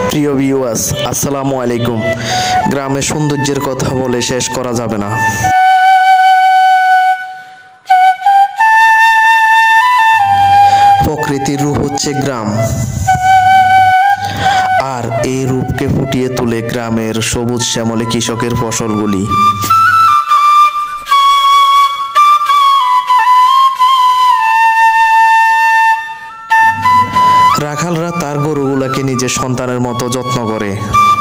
প্রিয় ভিউয়ার্স, আসসালামু আলাইকুম। গ্রামের সৌন্দর্যের কথা বলে শেষ করা যাবে না। প্রকৃতির রূপ হচ্ছে গ্রাম, আর এই রূপকে ফুটিয়ে তোলে গ্রামের সবুজ শ্যামলে কৃষকের ফসলগুলি। রাখালরা তার গরুগুলাকে নিজের সন্তানের মতো যত্ন করে,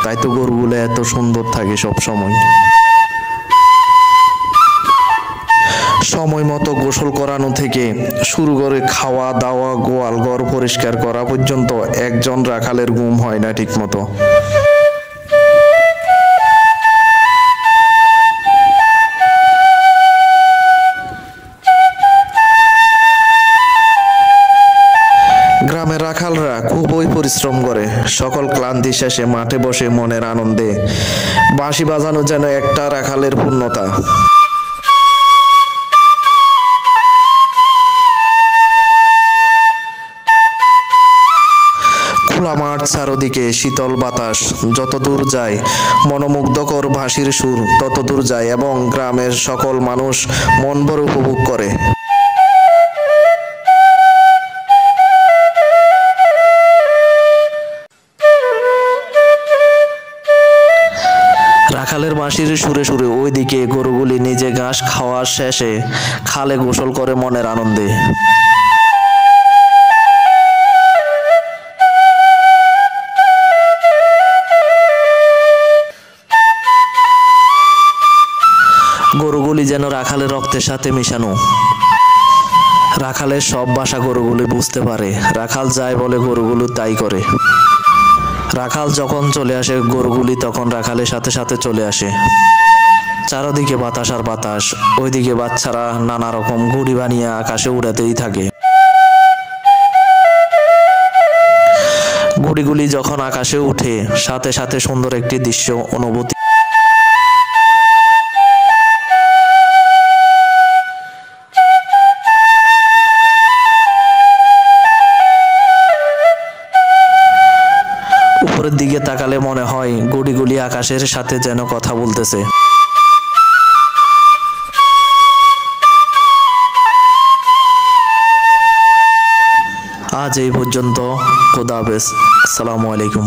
তাই তো গরুগুলো এত সুন্দর থাকে সব সময়। সময় মতো গোসল করানো থেকে শুরু করে খাওয়া দাওয়া, গোয়াল ঘর পরিষ্কার করা পর্যন্ত একজন রাখালের ঘুম হয় না ঠিক মতো। গ্রামের রাখালরা খুবই পরিশ্রম করে। সকল ক্লান্তি শেষে মাঠে বসে মনের আনন্দে বাঁশি বাজানো যেন একটা রাখালের পূর্ণতা। খোলা মাঠ, চারদিকে শীতল বাতাস, যত দূর যায় মনোমুগ্ধকর বাঁশির সুর তত দূর যায়, এবং গ্রামের সকল মানুষ মন ভরে উপভোগ করে। রাখালের বাঁশির সুরে সুরে ওইদিকে গরুগুলি নিজে ঘাস খাওয়া শেষে খালে গোসল করে মনের আনন্দে। গরুগুলি যেন রাখালের রক্তের সাথে মিশানো। রাখালের সব ভাষা গরুগুলি বুঝতে পারে। রাখাল যাই বলে গরুগুলো তাই করে। রাখাল যখন চলে আসে গরুগুলি তখন রাখালের সাথে সাথে চলে আসে। চারদিকে বাতাস আর বাতাস, ওইদিকে বাচ্চারা নানা রকম ঘুড়ি বানিয়ে আকাশে উড়াতেই থাকে। ঘুড়িগুলি যখন আকাশে উঠে সাথে সাথে সুন্দর একটি দৃশ্য অনুভূতি। উপরের দিকে তাকালে মনে হয় ঘুড়িগুলি আকাশের সাথে যেন কথা বলতেছে। আজ এই পর্যন্ত। খোদা হাফেজ। আসসালামু আলাইকুম।